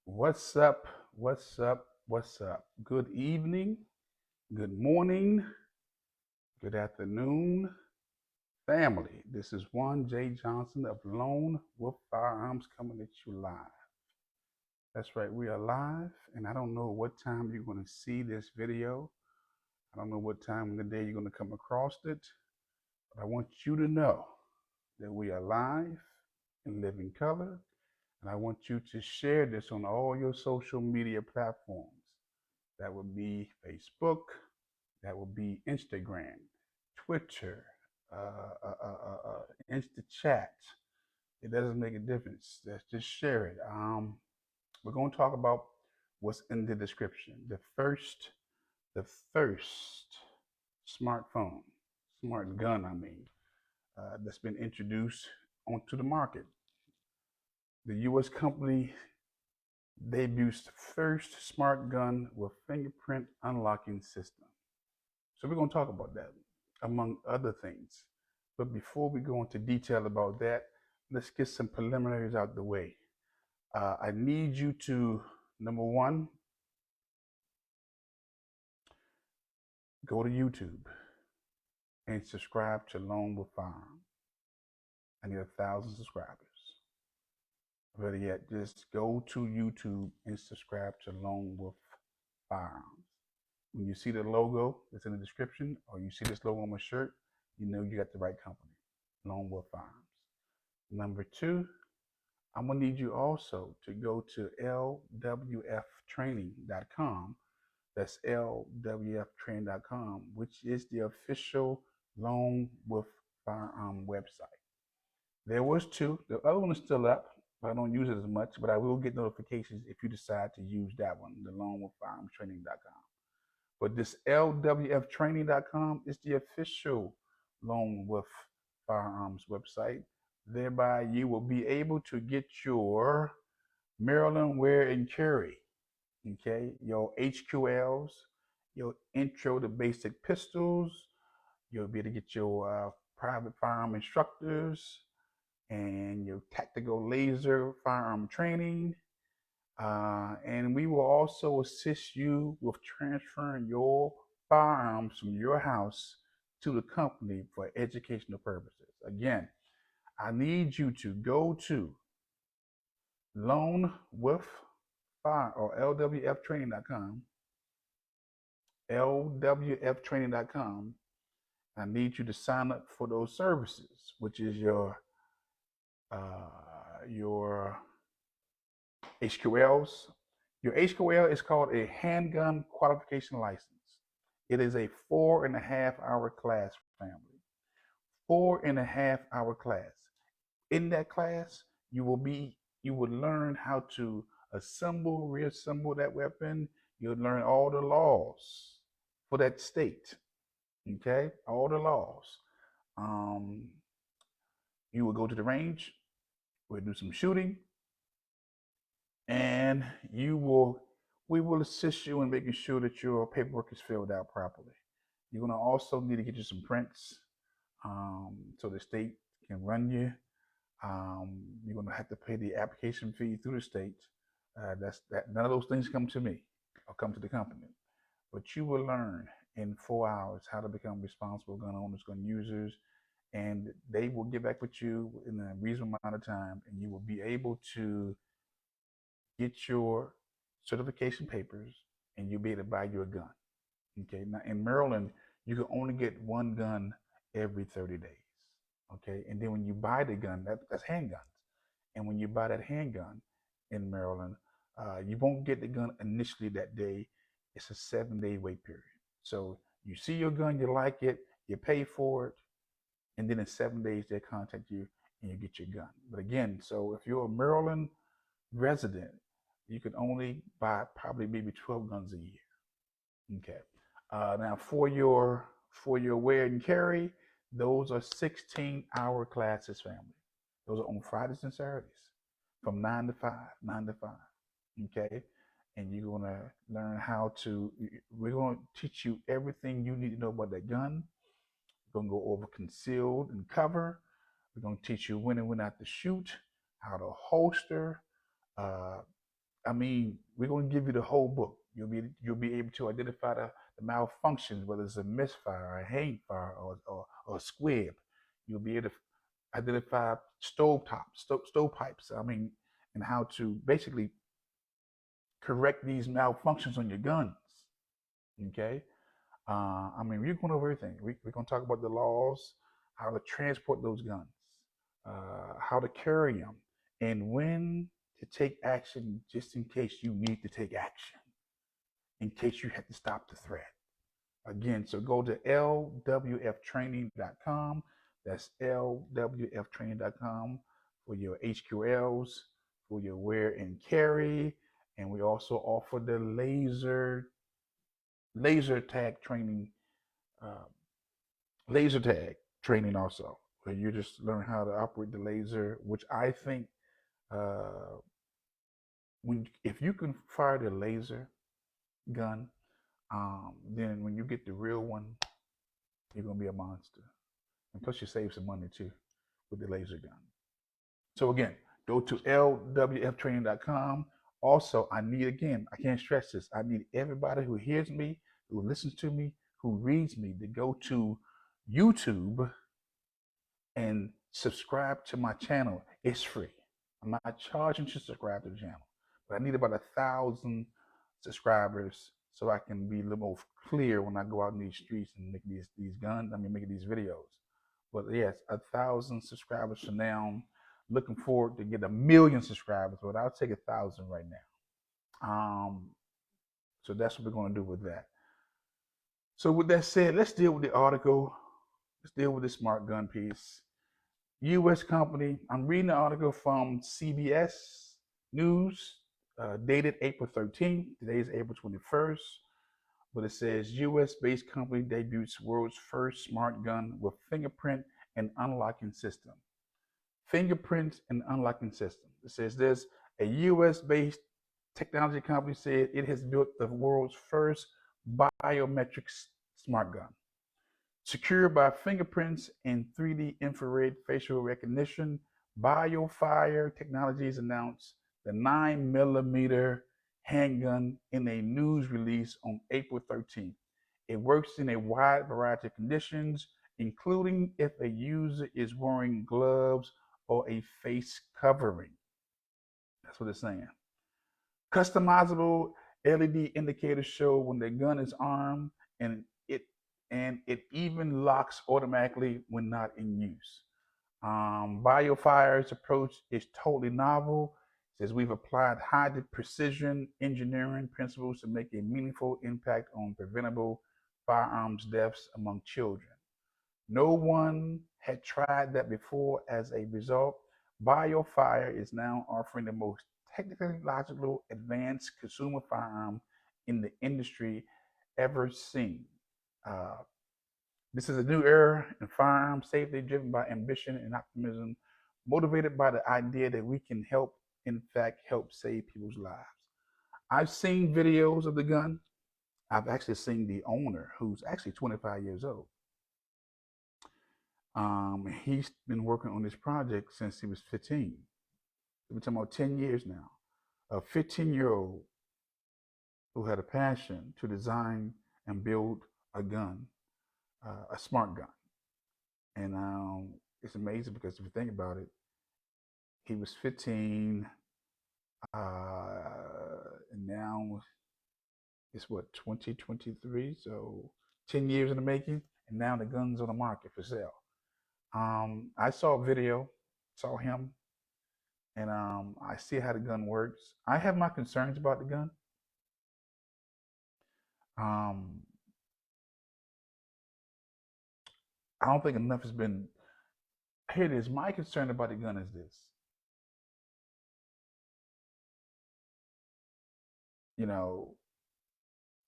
What's up? What's up? What's up? Good evening, good morning, good afternoon, family. This is Juan J. Johnson of Lone Wolf Firearms coming at you live. That's right, we are live, and I don't know what time you're going to see this video. I don't know what time of the day you're going to come across it, but I want you to know that we are live in living color, and I want you to share this on all your social media platforms. That would be Facebook. That would be Instagram, Twitter, InstaChat. It doesn't make a difference. Let's just share it. We're going to talk about what's in the description. The first smartphone, smart gun, that's been introduced onto the market. The U.S. company debuts the first smart gun with fingerprint unlocking system. So we're going to talk about that, among other things. But before we go into detail about that, let's get some preliminaries out the way. I need you to, number one, go to YouTube and subscribe to Lone Wolf Firearm. I need 1,000 subscribers. Better yet, just go to YouTube and subscribe to Lone Wolf Firearms. When you see the logo that's in the description, or you see this logo on my shirt, you know you got the right company, Lone Wolf Firearms. Number two, I'm gonna need you also to go to lwftraining.com. That's lwftraining.com, which is the official Lone Wolf Firearm website. There was two. The other one is still up, but I don't use it as much. But I will get notifications if you decide to use that one, the Lone Wolf Firearms Training.com. But this lwftraining.com is the official Lone Wolf Firearms website. Thereby, you will be able to get your Maryland wear and carry, okay, your HQLs, your intro to basic pistols. You'll be able to get your private firearm instructors and your tactical laser firearm training. And we will also assist you with transferring your firearms from your house to the company for educational purposes. Again, I need you to go to Lone Wolf Fire or LWFtraining.com, LWFtraining.com. I need you to sign up for those services, which is your HQLs. Your HQL is called a handgun qualification license. It is a 4.5 hour class, family. 4.5 hour class. In that class, you will learn how to assemble, reassemble that weapon. You'll learn all the laws for that state. Okay, all the laws. Um, you will go to the range. We'll do some shooting, and we will assist you in making sure that your paperwork is filled out properly. You're going to also need to get you some prints, so the state can run you. You're going to have to pay the application fee through the state. That's that. None of those things come to me or come to the company, but you will learn in 4 hours how to become responsible gun owners, gun users, and they will get back with you in a reasonable amount of time, and you will be able to get your certification papers, and you'll be able to buy your gun. Okay. Now in Maryland, you can only get one gun every 30 days. Okay. And then when you buy the gun, that's handguns. And when you buy that handgun in Maryland, you won't get the gun initially that day. It's a 7 day wait period. So you see your gun, you like it, you pay for it, and then in 7 days they contact you and you get your gun. But again, so if you're a Maryland resident, you can only buy probably maybe 12 guns a year. Okay. Now for your wear and carry, those are 16-hour classes, family. Those are on Fridays and Saturdays from 9 to 5. Okay. And you're gonna learn how to. We're gonna teach you everything you need to know about that gun. We're gonna go over concealed and cover. We're gonna teach you when and when not to shoot, how to holster, uh, I mean, we're going to give you the whole book. You'll be able to identify the malfunctions, whether it's a misfire, a hang fire, or a squib. You'll be able to identify stovepipes. I mean, and how to basically correct these malfunctions on your guns. Okay. I mean, we're going over everything. We're going to talk about the laws, how to transport those guns, how to carry them, and when to take action just in case you need to take action, in case you have to stop the threat. Again, so go to lwftraining.com. That's lwftraining.com for your HQLs, for your wear and carry. And we also offer the laser tag training, uh, laser tag training also, where you just learn how to operate the laser, which I think uh, when if you can fire the laser gun, then when you get the real one, you're gonna be a monster. And plus, you save some money too with the laser gun. So again, go to lwftraining.com. Also, I can't stress this. I need everybody who hears me, who listens to me, who reads me to go to YouTube and subscribe to my channel. It's free. I'm not charging to subscribe to the channel, but I need about 1,000 subscribers so I can be a little more clear when I go out in these streets and make these guns. I mean, making these videos. But yes, 1,000 subscribers for now. Looking forward to get 1,000,000 subscribers, but I'll take 1,000 right now. So that's what we're going to do with that. So with that said, let's deal with the article. Let's deal with the smart gun piece. U.S. company. I'm reading the article from CBS News, dated April 13th. Today is April 21st. But it says U.S.-based company debuts world's first smart gun with fingerprint and unlocking system. Fingerprint and unlocking system. It says this: a U.S.-based technology company said it has built the world's first biometric smart gun. Secured by fingerprints and 3D infrared facial recognition, BioFire Technologies announced the 9mm handgun in a news release on April 13th. It works in a wide variety of conditions, including if a user is wearing gloves or a face covering. That's what it's saying. Customizable LED indicators show when the gun is armed, and it even locks automatically when not in use. BioFire's approach is totally novel. It says we've applied high precision engineering principles to make a meaningful impact on preventable firearms deaths among children. No one had tried that before. As a result, BioFire is now offering the most technically logical, advanced consumer firearm in the industry ever seen. Uh, this is a new era in firearm safety, driven by ambition and optimism, motivated by the idea that we can help, in fact, help save people's lives. I've seen videos of the gun. I've actually seen the owner, who's actually 25 years old. He's been working on this project since he was 15. We're talking about 10 years now. A 15-year-old who had a passion to design and build a gun, a smart gun. And it's amazing because if you think about it, he was 15, and now it's what, 2023? So 10 years in the making, and now the gun's on the market for sale. I saw a video, saw him, and I see how the gun works. I have my concerns about the gun. Um, I don't think enough has been. Here it is. My concern about the gun is this. You know,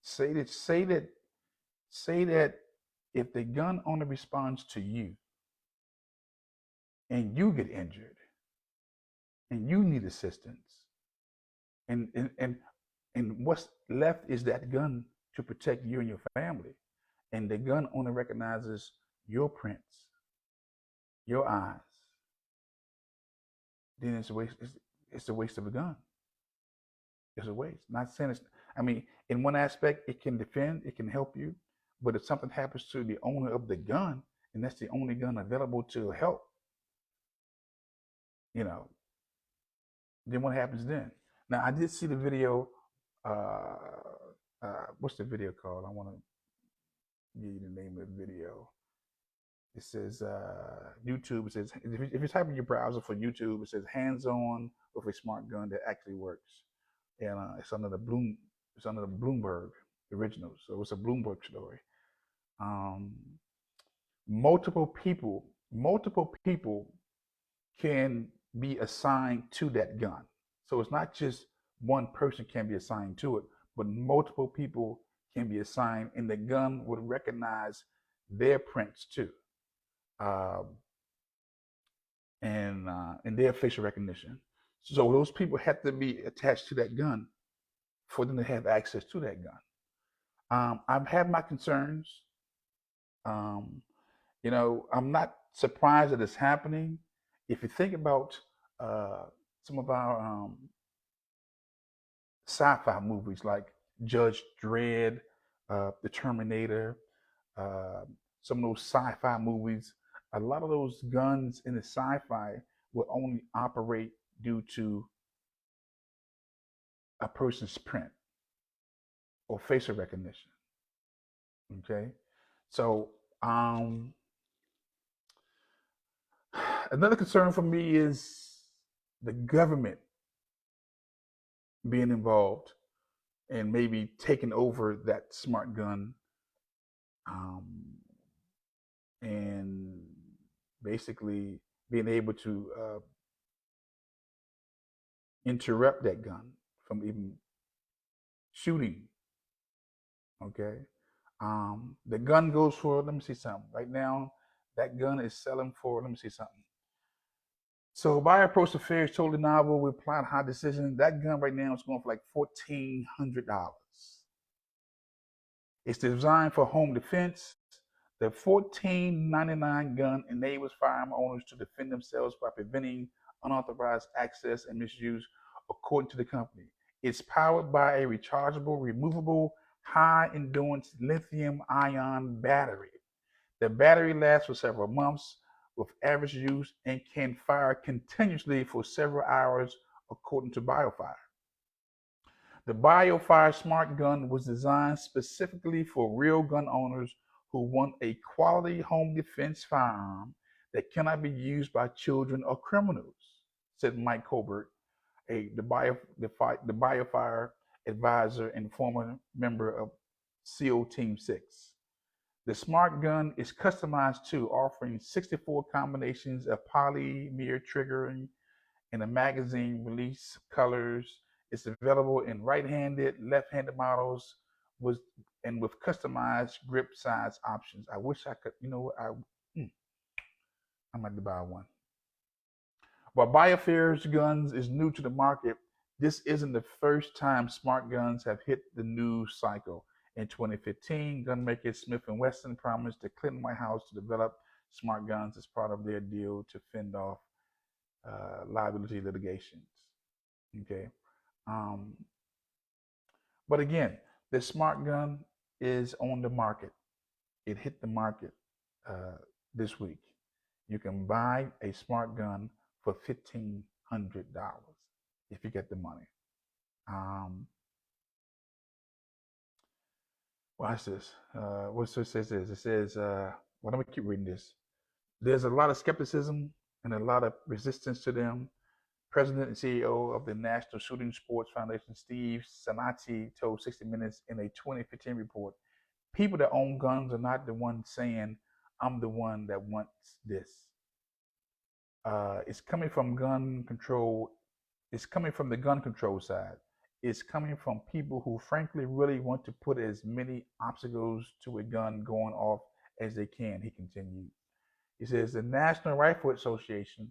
say that, say that, say that if the gun owner responds to you and you get injured and you need assistance, and and and and what's left is that gun to protect you and your family, and the gun owner recognizes your prints, your eyes, then it's a waste. It's a waste of a gun. It's a waste. Not saying it's. I mean, in one aspect, it can defend, it can help you, but if something happens to the owner of the gun, and that's the only gun available to help, you know, then what happens then? Now, I did see the video. Uh, what's the video called? I want to give you the name of the video. It says YouTube. It says if you type in your browser for YouTube, it says hands-on with a smart gun that actually works, and it's under the Bloomberg originals. So it's a Bloomberg story. Um, multiple people can be assigned to that gun. So it's not just one person can be assigned to it, but multiple people can be assigned, and the gun would recognize their prints too, uh, and their facial recognition. So those people have to be attached to that gun for them to have access to that gun. I've had my concerns. Um, I'm not surprised that it's happening. If you think about uh, some of our sci-fi movies like Judge Dredd, The Terminator, uh, some of those sci-fi movies, a lot of those guns in the sci-fi will only operate due to a person's print or facial recognition. Okay, so another concern for me is the government being involved and maybe taking over that smart gun, um, and basically being able to interrupt that gun from even shooting. Okay, the gun goes for, let me see something. Right now, that gun is selling for, let me see something. So by approach to fair is totally novel with plot high decision. That gun right now is going for like $1,400. It's designed for home defense. The $14.99 gun enables firearm owners to defend themselves by preventing unauthorized access and misuse, according to the company. It's powered by a rechargeable, removable, high endurance lithium ion battery. The battery lasts for several months with average use and can fire continuously for several hours, according to BioFire. The BioFire Smart Gun was designed specifically for real gun owners who want a quality home defense firearm that cannot be used by children or criminals, said Mike Colbert, the BioFire advisor and former member of SEAL Team 6. The Smart Gun is customized too, offering 64 combinations of polymer triggering and a magazine release colors. It's available in right-handed, left-handed models with customized grip size options. I wish I could, I might buy one. While Biofair's guns is new to the market, this isn't the first time smart guns have hit the news cycle. In 2015, gunmaker Smith & Wesson promised the Clinton White House to develop smart guns as part of their deal to fend off liability litigations. Okay, um, but again, this smart gun is on the market. It hit the market this week. You can buy a smart gun for $1,500 if you get the money. Watch this. What it says is, it says, well, let me keep reading this. There's a lot of skepticism and a lot of resistance to them. President and CEO of the National Shooting Sports Foundation, Steve Sanati, told 60 Minutes in a 2015 report, people that own guns are not the ones saying, I'm the one that wants this. It's coming from gun control. It's coming from the gun control side. It's coming from people who frankly really want to put as many obstacles to a gun going off as they can, he continued. He says the National Rifle Association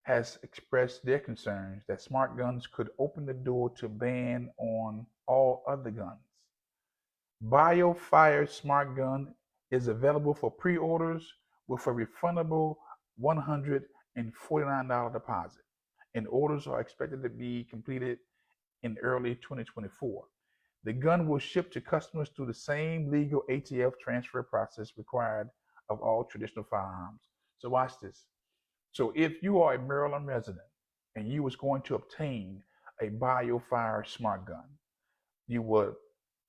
has expressed their concerns that smart guns could open the door to ban on all other guns. BioFire Smart Gun is available for pre-orders with a refundable $149 deposit, and orders are expected to be completed in early 2024. The gun will ship to customers through the same legal ATF transfer process required of all traditional firearms. So watch this. So if you are a Maryland resident and you was going to obtain a BioFire Smart Gun, you would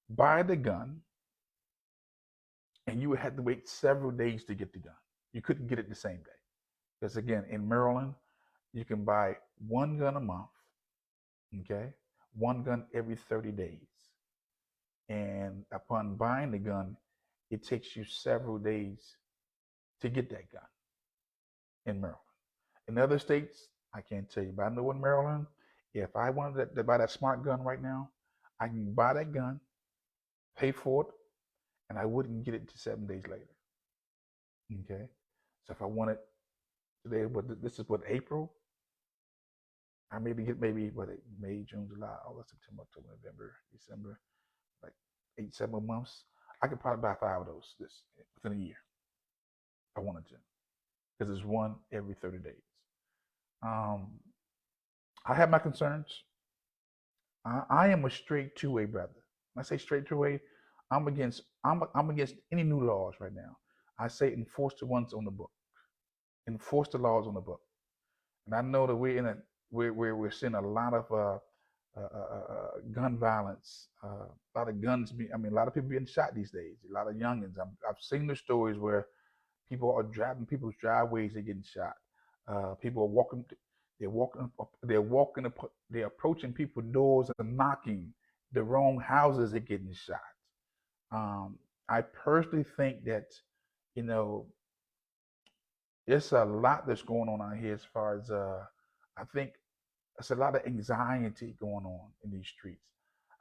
buy the gun and you would have to wait several days to get the gun. You couldn't get it the same day. Because again, in Maryland, you can buy one gun a month, okay? One gun every 30 days. And upon buying the gun, it takes you several days to get that gun in Maryland. In other states, I can't tell you, but I know in Maryland, if I wanted to buy that smart gun right now, I can buy that gun, pay for it, and I wouldn't get it to 7 days later. Okay, so if I want it today, but this is what April, I maybe what May, June, July, August, September, October, November, December, like 8, 7 months. I could probably buy 5 of those within a year if I wanted to, because it's one every 30 days. I have my concerns. I am a straight two-way brother. When I say straight two-way, I'm against any new laws right now. I say enforce the ones on the book. Enforce the laws on the book. And I know that we're seeing a lot of gun violence, a lot of guns. A lot of people being shot these days. A lot of youngins. I've seen the stories where people are driving people's driveways. They're getting shot. People are walking. They're approaching people's doors and knocking. The wrong houses are getting shot. I personally think that, you know, it's a lot that's going on out here as far as I think there's a lot of anxiety going on in these streets.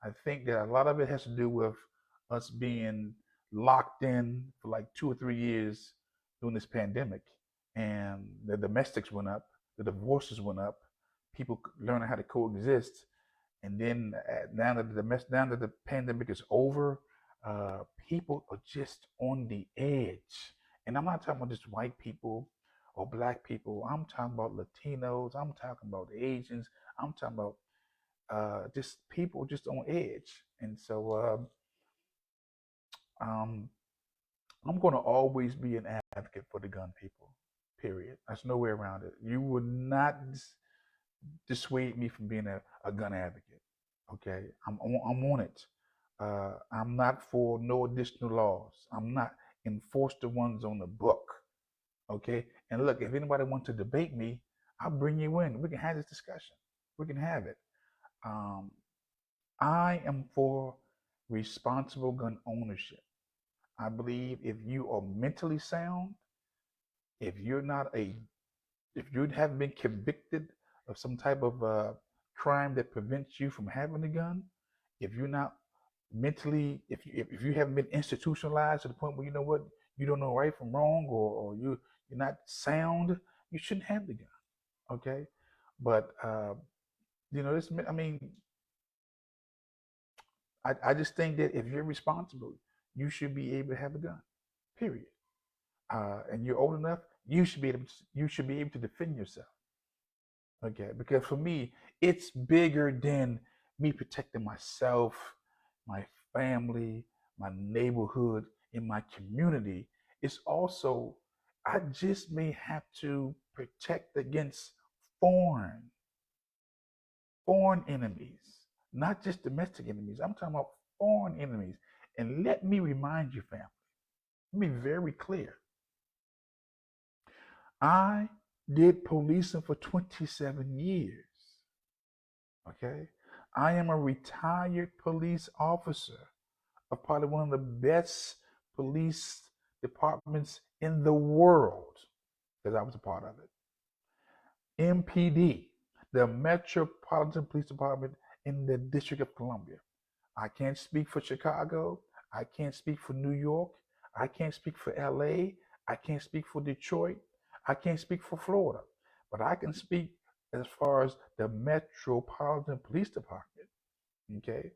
I think that a lot of it has to do with us being locked in for like 2 or 3 years during this pandemic, and the domestics went up, the divorces went up, people learning how to coexist, and then now that the pandemic is over, people are just on the edge. And I'm not talking about just white people or black people. I'm talking about Latinos. I'm talking about Asians. I'm talking about just people just on edge. And so um, I'm going to always be an advocate for the gun people. Period. There's no way around it. You would not dissuade me from being a gun advocate. Okay, I'm on it. I'm not for no additional laws. I'm not enforce the ones on the book. Okay, and look, if anybody wants to debate me, I'll bring you in. We can have this discussion. We can have it. Um, I am for responsible gun ownership. I believe if you are mentally sound, if you're not a if you haven't been convicted of some type of crime that prevents you from having a gun, if you're not mentally, if you haven't been institutionalized to the point where you know what you don't know right from wrong, or you're not sound, you shouldn't have the gun. Okay, but this. I mean, I just think that if you're responsible, you should be able to have a gun. Period. And you're old enough, you should be able to defend yourself. Okay, because for me, it's bigger than me protecting myself, my family, my neighborhood, in my community. It's also, I just may have to protect against foreign, foreign enemies, not just domestic enemies. I'm talking about foreign enemies. And let me remind you, family, let me be very clear. I did policing for 27 years. Okay. I am a retired police officer of probably one of the best police departments in the world, because I was a part of it. MPD, the Metropolitan Police Department in the District of Columbia. I can't speak for Chicago. I can't speak for New York. I can't speak for LA. I can't speak for Detroit. I can't speak for Florida. But I can speak as far as the Metropolitan Police Department. Okay.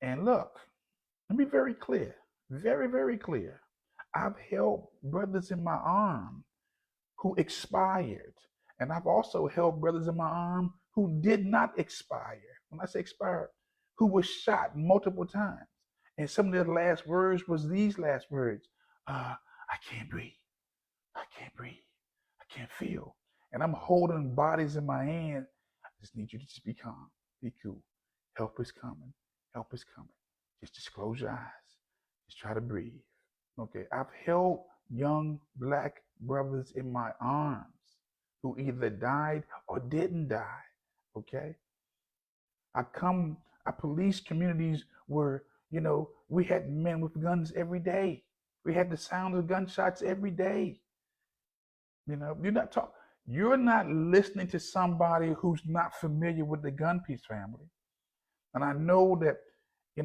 And look, let me be very clear, very, very clear. I've held brothers in my arm who expired. And I've also held brothers in my arm who did not expire. when I say expired, who was shot multiple times. And some of their last words was these last words. I can't breathe. I can't breathe. I can't feel. And I'm holding bodies in my hand. I just need you to just be calm, be cool. Help is coming. Help is coming. Just close your eyes. Just try to breathe. Okay. I've held young black brothers in my arms who either died or didn't die. Okay. I police communities where, we had men with guns every day. We had the sound of gunshots every day. You're not listening to somebody who's not familiar with the gun piece family. And I know that,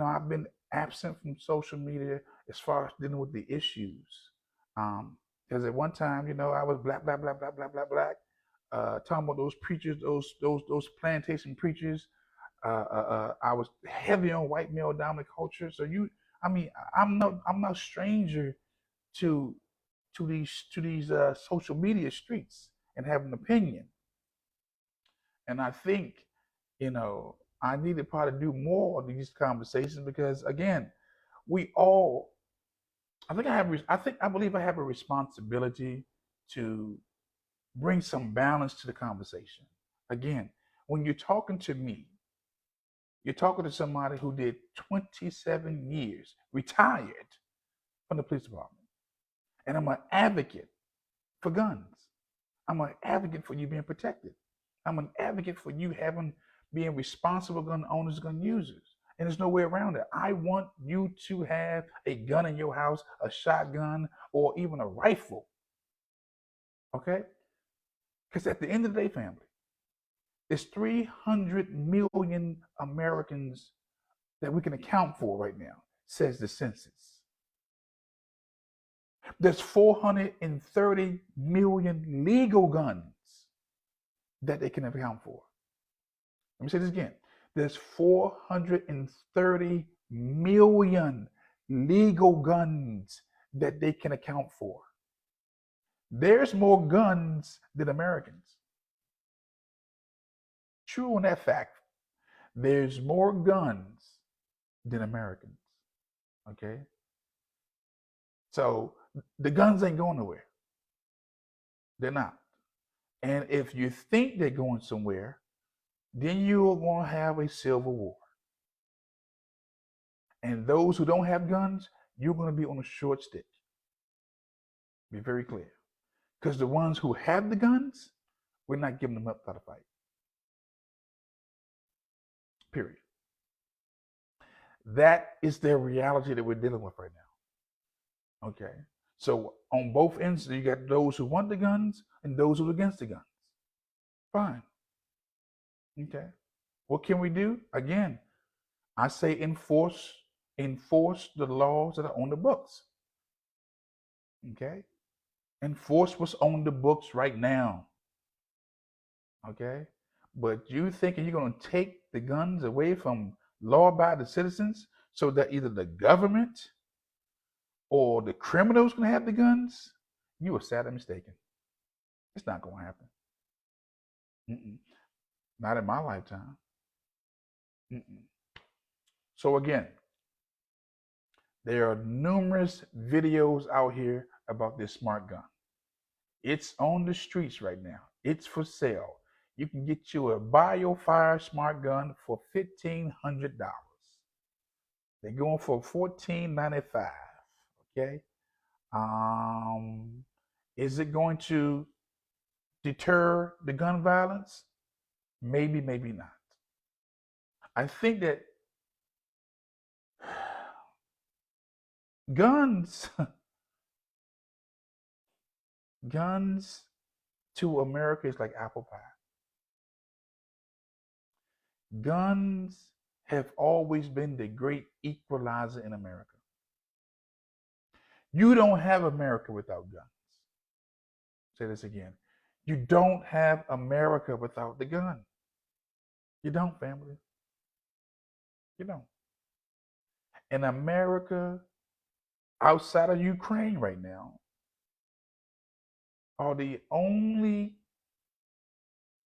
I've been absent from social media as far as dealing with the issues. Because at one time, I was black, black, black, black, black, black, black, talking about those preachers, those plantation preachers. I was heavy on white male dominant culture. So I'm no stranger to these social media streets and have an opinion. And I think, I need to probably do more of these conversations because again, we all I believe I have a responsibility to bring some balance to the conversation. Again, when you're talking to me, you're talking to somebody who did 27 years, retired from the police department. And I'm an advocate for guns. I'm an advocate for you being protected. I'm an advocate for you being responsible gun owners, gun users. And there's no way around it. I want you to have a gun in your house, a shotgun, or even a rifle. Okay? Because at the end of the day, family, there's 300 million Americans that we can account for right now, says the census. There's 430 million legal guns that they can account for. Let me say this again. There's 430 million legal guns that they can account for. There's more guns than Americans. True on that fact. There's more guns than Americans. Okay? So the guns ain't going nowhere. They're not. And if you think they're going somewhere, then you're going to have a civil war. And those who don't have guns, you're going to be on a short stick. Be very clear. Because the ones who have the guns, we're not giving them up without a fight. Period. That is the reality that we're dealing with right now. Okay. So on both ends, you got those who want the guns and those who are against the guns. Fine. Okay. What can we do? Again, I say enforce the laws that are on the books. Okay? Enforce what's on the books right now. Okay? But you thinking you're going to take the guns away from law-abiding citizens so that either the government or the criminals can have the guns? You are sadly mistaken. It's not going to happen. Mm-mm. Not in my lifetime. Mm-mm. So again, there are numerous videos out here about this smart gun. It's on the streets right now. It's for sale. You can get you a Biometric Smart Gun for $1,500. They're going for $1,495. Okay. Is it going to deter the gun violence? Maybe, maybe not. I think that guns to America is like apple pie. Guns have always been the great equalizer in America. You don't have America without guns. Say this again. You don't have America without the gun. You don't, family. You don't. And America, outside of Ukraine right now, are the only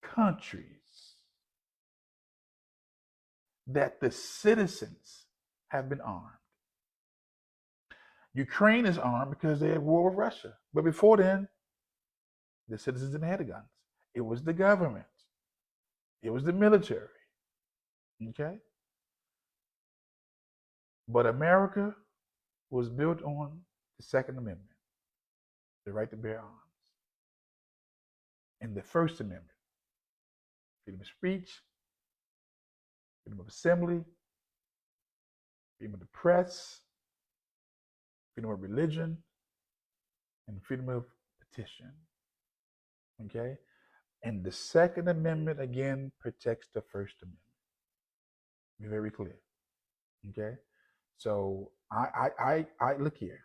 countries that the citizens have been armed. Ukraine is armed because they had war with Russia. But before then, the citizens didn't have the guns. It was the government. It was the military. Okay? But America was built on the Second Amendment, the right to bear arms, and the First Amendment, freedom of speech, freedom of assembly, freedom of the press, freedom of religion, and freedom of petition. Okay? And the Second Amendment, again, protects the First Amendment. Be very clear. Okay? So I look here.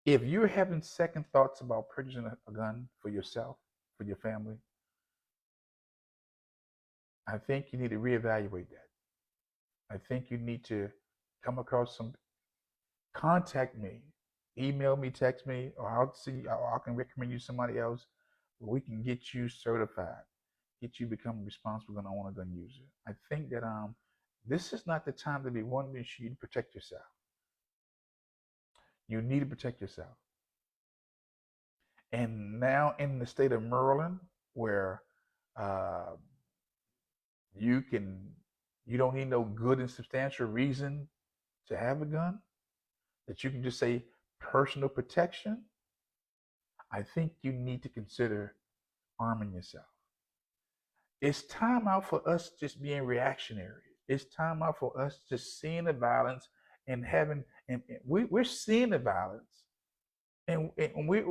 If you're having second thoughts about purchasing a gun for yourself, for your family, I think you need to reevaluate that. I think you need to come across some, contact me, email me, text me, or I can recommend you somebody else where we can get you certified, get you become a responsible gun owner, gun user. I think that this is not the time to be wondering, should you protect yourself. You need to protect yourself. And now in the state of Maryland, where uh, you don't need no good and substantial reason to have a gun, that you can just say personal protection, I think you need to consider arming yourself. It's time out for us just being reactionary. It's time out for us just seeing the violence and we're seeing the violence, and we,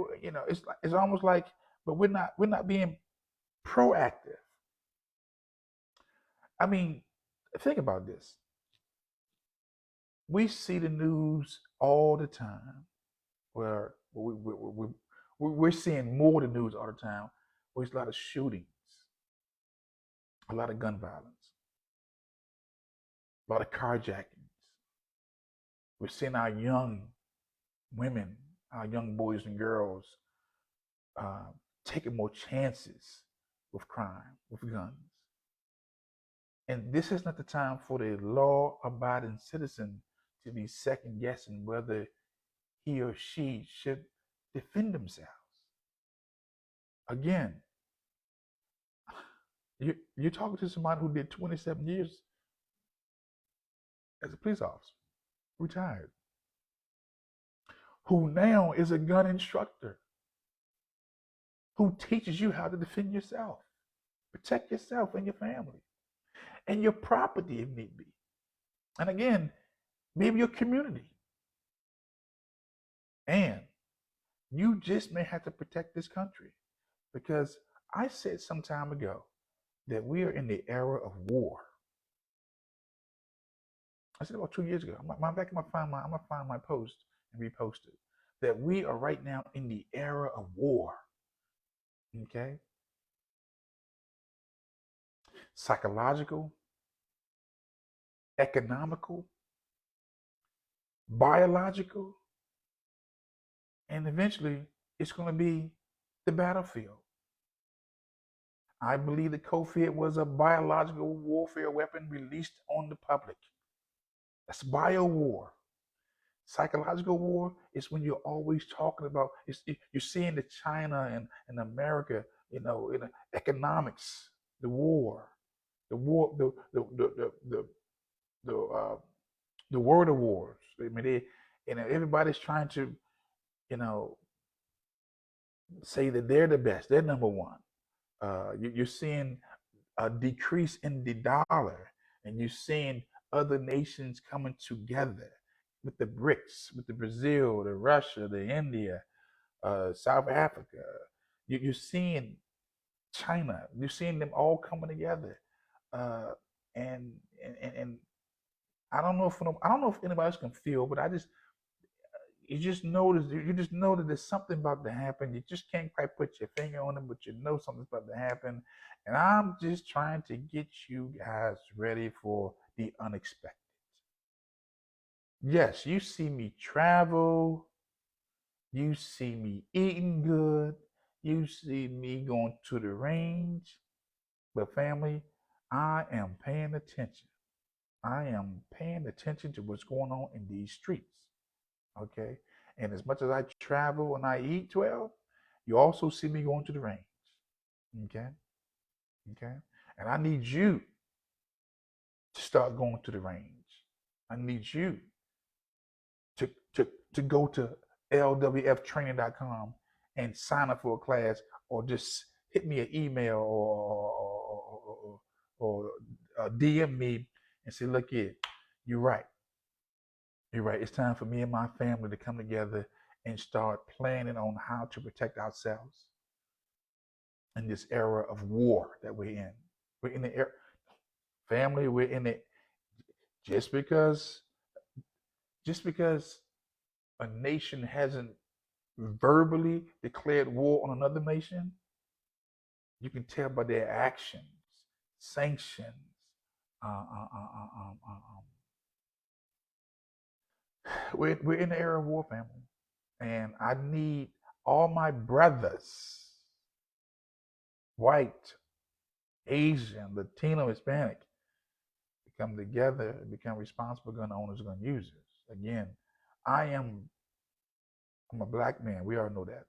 it's almost like, but we're not being proactive. I mean, think about this. We see the news all the time where we're seeing more of the news all the time where there's a lot of shootings, a lot of gun violence, a lot of carjackings. We're seeing our young women, our young boys and girls uh, taking more chances with crime, with guns. And this is not the time for the law-abiding citizen to be second guessing whether he or she should defend themselves. Again, you're talking to somebody who did 27 years as a police officer, retired, who now is a gun instructor, who teaches you how to defend yourself, protect yourself and your family, and your property if need be. And again, maybe your community. And you just may have to protect this country, because I said some time ago that we are in the era of war. I said about 2 years ago. I'm gonna find my post and repost it. That we are right now in the era of war. Okay? Psychological, economical, biological, and eventually it's going to be the battlefield. I believe that COVID was a biological warfare weapon released on the public. That's bio war. Psychological war is when you're always talking about, you're seeing the China and America, in economics, the war, the war, the word of wars. I mean, everybody's trying to, you know, say that they're the best, they're number one. You're seeing a decrease in the dollar, and you're seeing other nations coming together with the BRICS, with the Brazil, the Russia, the India, South Africa. You're seeing China. You're seeing them all coming together, uh, and I don't know if anybody else can feel, but you just know that there's something about to happen. You just can't quite put your finger on it, but you know something's about to happen. And I'm just trying to get you guys ready for the unexpected. Yes, you see me travel, you see me eating good, you see me going to the range, but family, I am paying attention. I am paying attention to what's going on in these streets. Okay. And as much as I travel and I eat 12, you also see me going to the range. Okay. Okay. And I need you to start going to the range. I need you to go to lwftraining.com and sign up for a class, or just hit me an email, or DM me and say, look here, you're right. You're right. It's time for me and my family to come together and start planning on how to protect ourselves in this era of war that we're in. We're in the era, family, we're in it. Just because just because a nation hasn't verbally declared war on another nation, you can tell by their actions, sanctions. Uh, uh, uh, uh, um, uh, um. We're in the era of war, family, and I need all my brothers, white, Asian, Latino, Hispanic, to come together and become responsible gun owners and gun users. Again, I'm a black man. We all know that.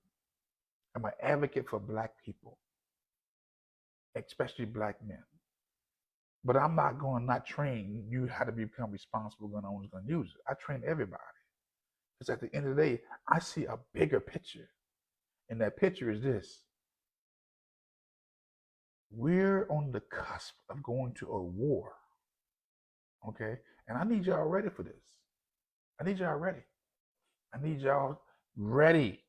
I'm an advocate for black people, especially black men. But I'm not going to not train you how to become responsible gun owners, gun users. I train everybody. Because at the end of the day, I see a bigger picture. And that picture is this. We're on the cusp of going to a war. Okay? And I need y'all ready for this. I need y'all ready. I need y'all ready.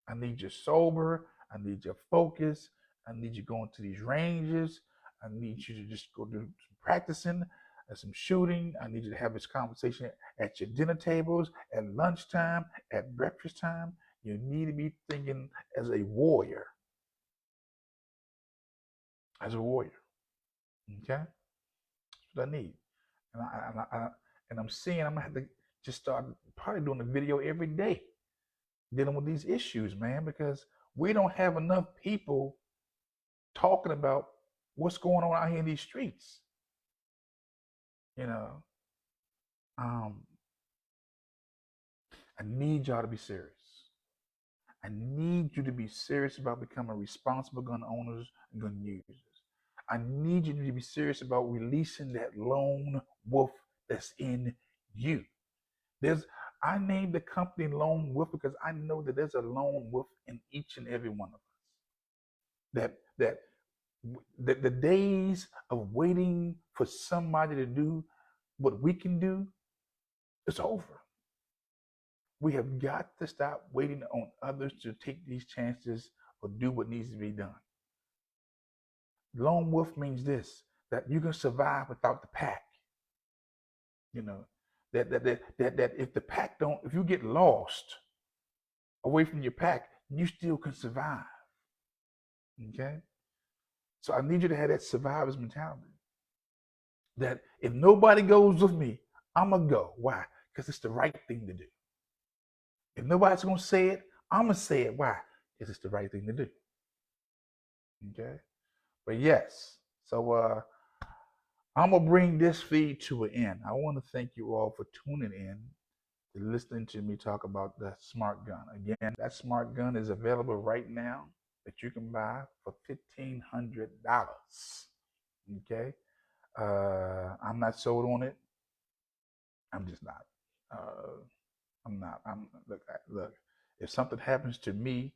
I need you sober. I need you focused. I need you going to these ranges. I need you to just go do some practicing and some shooting. I need you to have this conversation at your dinner tables, at lunchtime, at breakfast time. You need to be thinking as a warrior. As a warrior. Okay? That's what I need. And I'm seeing I'm going to have to just start probably doing a video every day dealing with these issues, man, because we don't have enough people talking about what's going on out here in these streets. You know, I need y'all to be serious. I need you to be serious about becoming responsible gun owners and gun users. I need you to be serious about releasing that lone wolf that's in you. I named the company Lone Wolf because I know that there's a lone wolf in each and every one of us. That the days of waiting for somebody to do what we can do, it's over. We have got to stop waiting on others to take these chances or do what needs to be done. Lone wolf means this, that you can survive without the pack. You know, that if the pack don't, if you get lost away from your pack, you still can survive. Okay? So I need you to have that survivor's mentality. That if nobody goes with me, I'm going to go. Why? Because it's the right thing to do. If nobody's going to say it, I'm going to say it. Why? Because it's the right thing to do. Okay? But yes, so I'm going to bring this feed to an end. I want to thank you all for tuning in to listening to me talk about the smart gun. Again, that smart gun is available right now that you can buy for $1,500. Okay? I'm not sold on it. I'm just not. I'm not. Look. If something happens to me,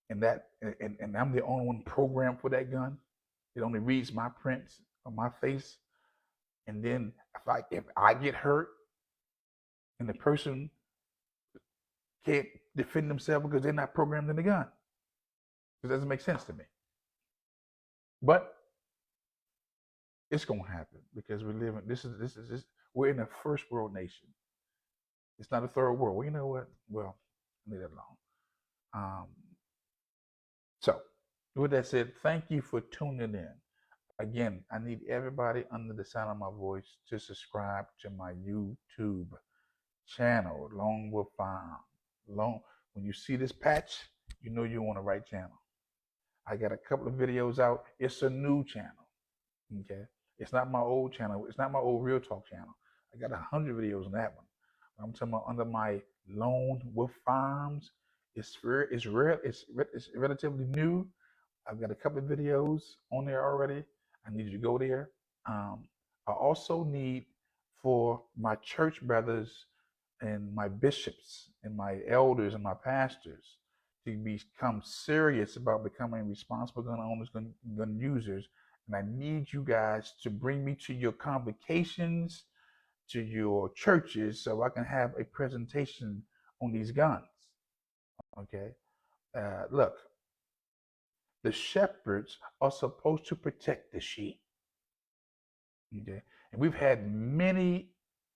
and I'm the only one programmed for that gun, it only reads my prints on my face. And then if I get hurt, and the person can't defend themselves because they're not programmed in the gun, it doesn't make sense to me. But it's gonna happen because we live in this. We're in a first world nation. It's not a third world. Well, you know what? Well, leave that alone. So, with that said, thank you for tuning in. Again, I need everybody under the sound of my voice to subscribe to my YouTube channel, Lone Wolf Firearm. When you see this patch, you know you're on the right channel. I got a couple of videos out. It's a new channel. Okay? It's not my old channel. It's not my old Real Talk channel. I got 100 videos on that one. I'm talking about under my Lone Wolf Firearms. It's relatively new. I've got a couple of videos on there already. I need you to go there. I also need for my church brothers and my bishops and my elders and my pastors to become serious about becoming responsible gun owners, gun users. And I need you guys to bring me to your convocations, to your churches, so I can have a presentation on these guns. Okay. Look, the shepherds are supposed to protect the sheep. Okay. And we've had many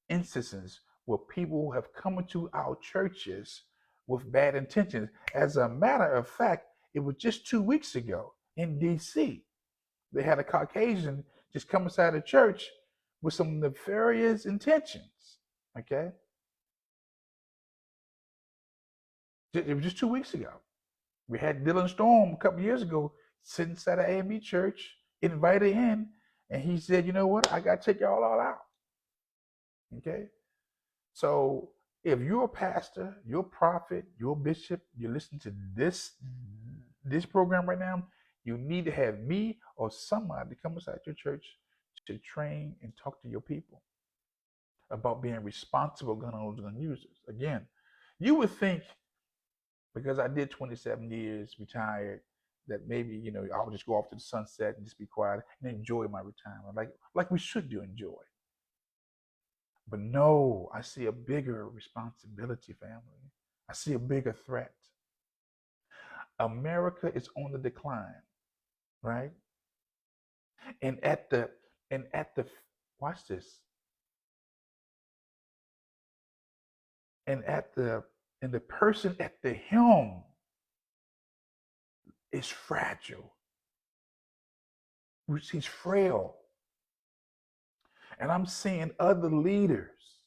instances where people have come into our churches with bad intentions. As a matter of fact, it was just 2 weeks ago in DC. They had a Caucasian just come inside the church with some nefarious intentions. Okay. It was just 2 weeks ago. We had Dylan Storm a couple years ago sitting inside an AME church, invited in, and he said, "You know what? I got to take y'all all out." Okay. So if you're a pastor, you're a prophet, you're a bishop, you're listening to this program right now, you need to have me or somebody come inside your church to train and talk to your people about being responsible gun owners, gun users. Again, you would think because I did 27 years retired that maybe I would just go off to the sunset and just be quiet and enjoy my retirement, like we should do, enjoy. But no, I see a bigger responsibility, family. I see a bigger threat. America is on the decline, right? And at the watch this. And the person at the helm is fragile. He's frail. And I'm seeing other leaders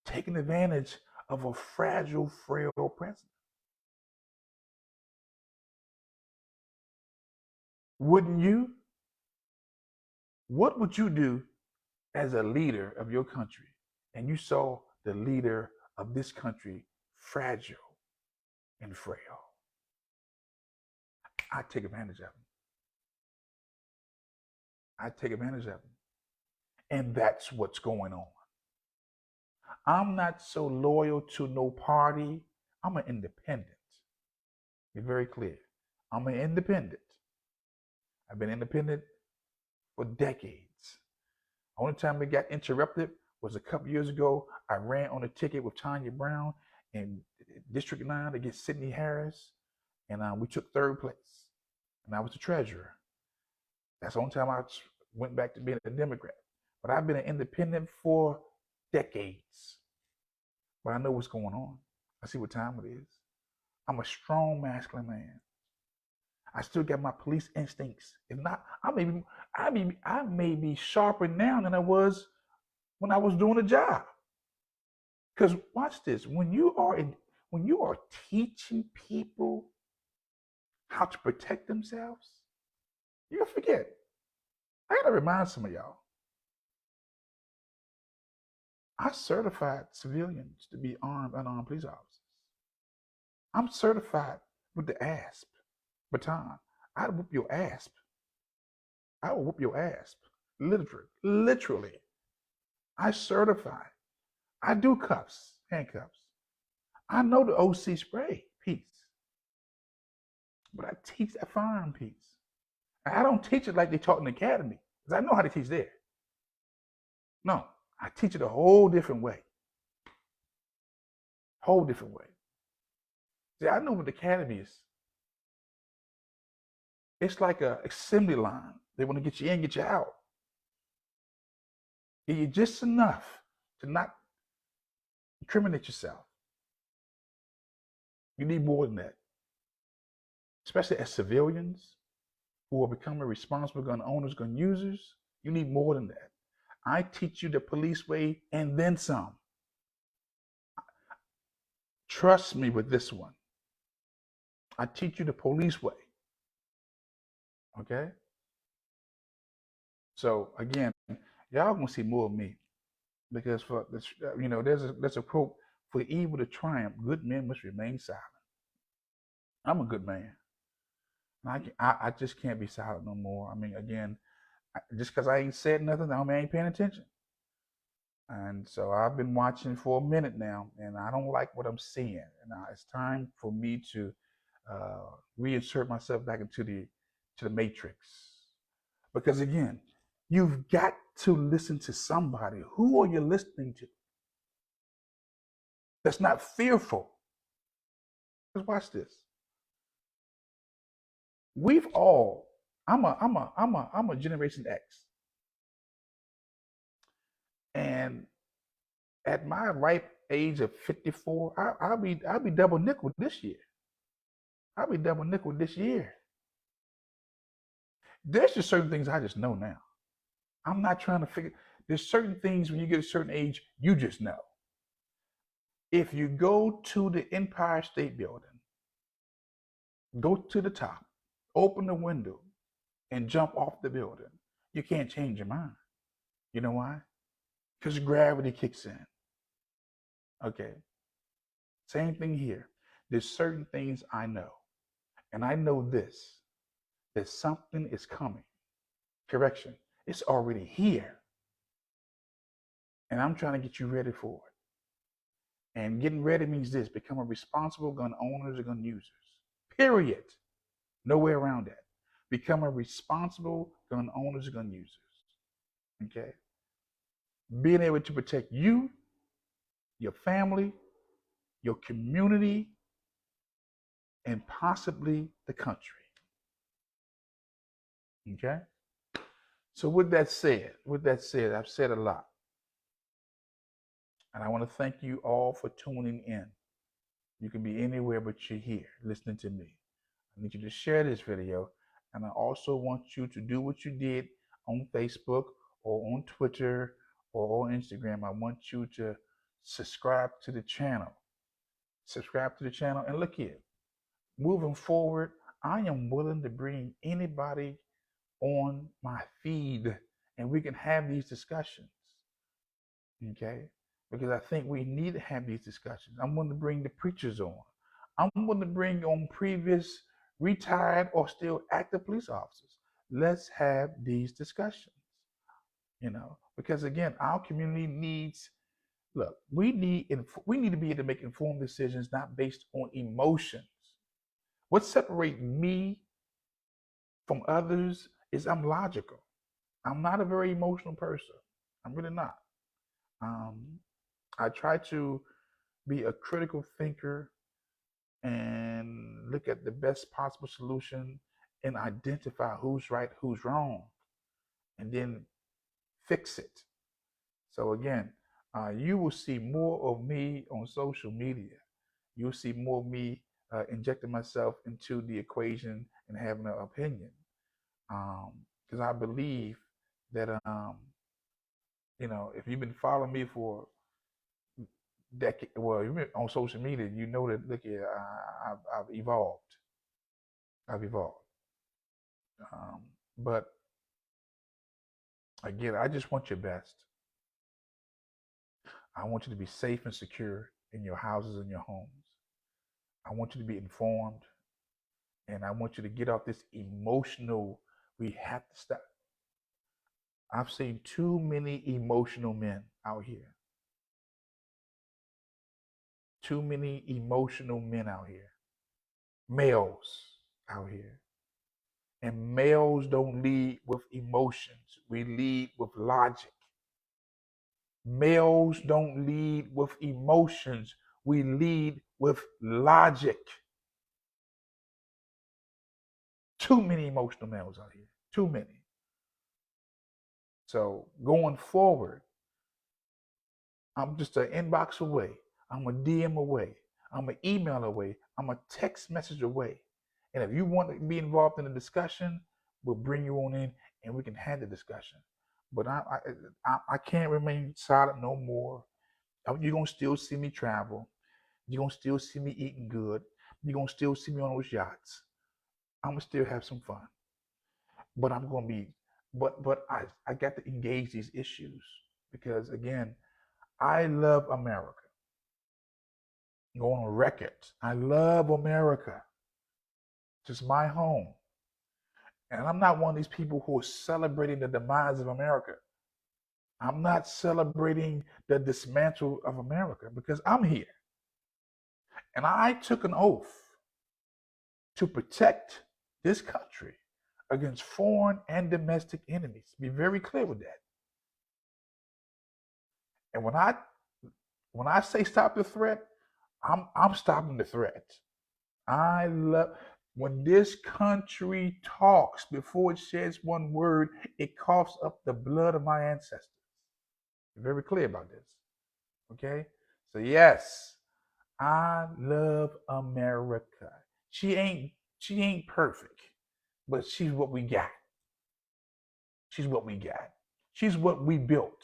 taking advantage of a fragile, frail president. Wouldn't you? What would you do as a leader of your country and you saw the leader of this country fragile and frail? I'd take advantage of him. I'd take advantage of him. And that's what's going on. I'm not so loyal to no party. I'm an independent. Be very clear. I'm an independent. I've been independent for decades. The only time it got interrupted was a couple years ago. I ran on a ticket with Tanya Brown in District 9 against Sidney Harris, and we took third place. And I was the treasurer. That's the only time I went back to being a Democrat. But I've been an independent for decades. But I know what's going on. I see what time it is. I'm a strong, masculine man. I still got my police instincts. If not, I may be sharper now than I was when I was doing the job. Because watch this: when you are teaching people how to protect themselves, you'll forget. I gotta remind some of y'all. I certified civilians to be armed, unarmed police officers. I'm certified with the ASP baton. I'd whoop your asp. I will whoop your asp. Literally. I certify. I do cuffs, handcuffs. I know the OC spray piece. But I teach that firearm piece. And I don't teach it like they taught in the academy, because I know how to teach there. No, I teach it a whole different way. Whole different way. See, I know what the academy is. It's like an assembly line. They want to get you in, get you out. Get you just enough to not incriminate yourself. You need more than that. Especially as civilians who are becoming responsible gun owners, gun users, you need more than that. I teach you the police way and then some. Trust me with this one. I teach you the police way. Okay? So again, y'all gonna see more of me because for this, there's a quote: "For evil to triumph, good men must remain silent." I'm a good man. I just can't be silent no more. I mean, again, just because I ain't said nothing, I mean I ain't paying attention. And so I've been watching for a minute now, and I don't like what I'm seeing. And it's time for me to reinsert myself back into the matrix. Because again, you've got to listen to somebody. Who are you listening to? That's not fearful. Just watch this. We've all. I'm a Generation X, and at my ripe age of 54, I'll be double nickel this year. I'll be double nickel this year. There's just certain things I just know now. I'm not trying to figure. There's certain things when you get a certain age, you just know. If you go to the Empire State Building, go to the top, open the window, and jump off the building, you can't change your mind. You know why? Because gravity kicks in. Okay. Same thing here. There's certain things I know. And I know this, that something is coming. Correction. It's already here. And I'm trying to get you ready for it. And getting ready means this: become a responsible gun owners and gun users. Period. No way around that. Become a responsible gun owners and gun users. Okay. Being able to protect you, your family, your community, and possibly the country. Okay. So with that said, I've said a lot. And I want to thank you all for tuning in. You can be anywhere but you're here listening to me. I need you to share this video. And I also want you to do what you did on Facebook or on Twitter or on Instagram. I want you to subscribe to the channel. Subscribe to the channel. And look here, moving forward, I am willing to bring anybody on my feed and we can have these discussions. Okay? Because I think we need to have these discussions. I'm going to bring the preachers on. I'm going to bring on previous retired or still active police officers. Let's have these discussions. Because again, our community needs. Look, we need to be able to make informed decisions, not based on emotions. What separates me from others is I'm logical. I'm not a very emotional person. I'm really not. Um, I try to be a critical thinker and look at the best possible solution and identify who's right, who's wrong, and then fix it. So again, you will see more of me on social media. You'll see more of me injecting myself into the equation and having an opinion. Because I believe that if you've been following me for decade, well, you've been on social media, you know that look here, I've evolved. I've evolved. But again, I just want your best. I want you to be safe and secure in your houses and your homes. I want you to be informed, and I want you to get off this emotional. We have to stop. I've seen too many emotional men out here. Too many emotional men out here. Males out here. And males don't lead with emotions. We lead with logic. Males don't lead with emotions. We lead with logic. Too many emotional males out here. Too many. So going forward, I'm just an inbox away. I'm a DM away. I'm an email away. I'm a text message away. And if you want to be involved in the discussion, we'll bring you on in and we can have the discussion. But I can't remain silent no more. You're gonna still see me travel. You're gonna still see me eating good. You're gonna still see me on those yachts. I'm gonna still have some fun. But I'm gonna be But I got to engage these issues because again, I love America. Go on record. I love America. It's my home. And I'm not one of these people who are celebrating the demise of America. I'm not celebrating the dismantle of America because I'm here. And I took an oath to protect this country against foreign and domestic enemies. Be very clear with that. And when I say stop the threat, I'm stopping the threat. I love when this country talks before it says one word, it coughs up the blood of my ancestors. Be very clear about this. Okay? So yes, I love America. She ain't perfect, but she's what we got. She's what we got. She's what we built.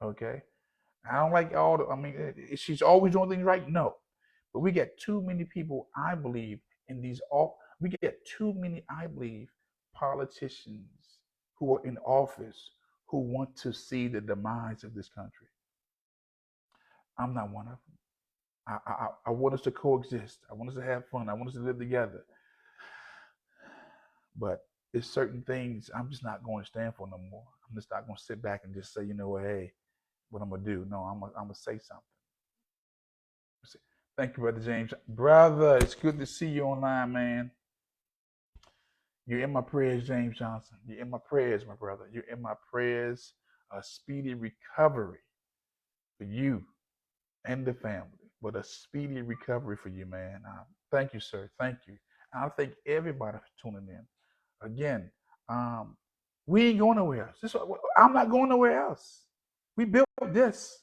Okay? I don't like all the, I mean, she's always doing things right. No. But we get too many people, I believe, in these all we get too many, I believe, politicians who are in office who want to see the demise of this country. I'm not one of them. I want us to coexist. I want us to have fun. I want us to live together. But there's certain things I'm just not going to stand for no more. I'm just not going to sit back and just say, you know what, hey, what I'm going to do. No, I'm going to say something. Thank you, Brother James. Brother, it's good to see you online, man. You're in my prayers, James Johnson. You're in my prayers, my brother. You're in my prayers. A speedy recovery for you and the family. But a speedy recovery for you, man. Thank you, sir. Thank you. And I thank everybody for tuning in. Again, we ain't going nowhere else. I'm not going nowhere else. We built this.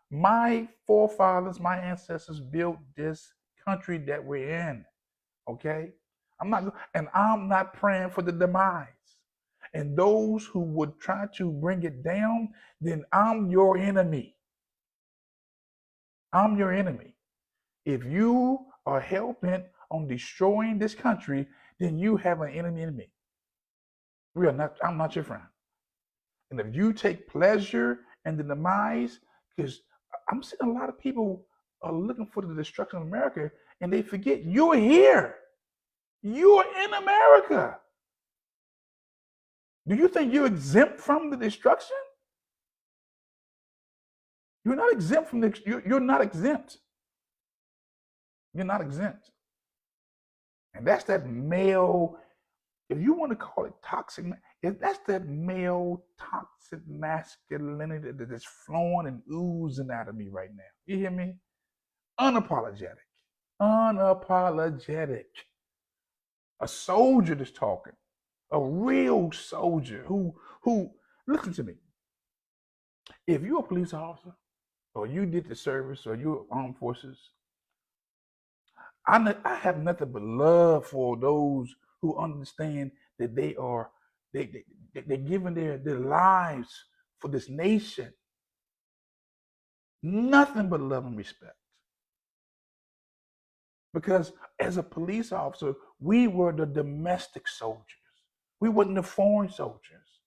My forefathers, my ancestors built this country that we're in. Okay? I'm not praying for the demise. And those who would try to bring it down, then I'm your enemy. I'm your enemy. If you are hell-bent on destroying this country, then you have an enemy in me. I'm not your friend. And if you take pleasure in the demise, because I'm seeing a lot of people are looking for the destruction of America, and they forget you're here. You're in America. Do you think you're exempt from the destruction? You're not exempt from you're not exempt. You're not exempt. And that's that male, if you want to call it toxic, that's that male toxic masculinity that is flowing and oozing out of me right now. You hear me? Unapologetic. Unapologetic. A soldier that's talking. A real soldier who listen to me. If you're a police officer, or you did the service, or you're armed forces, I have nothing but love for those who understand that they're giving their lives for this nation. Nothing but love and respect. Because as a police officer, we were the domestic soldiers. We weren't the foreign soldiers.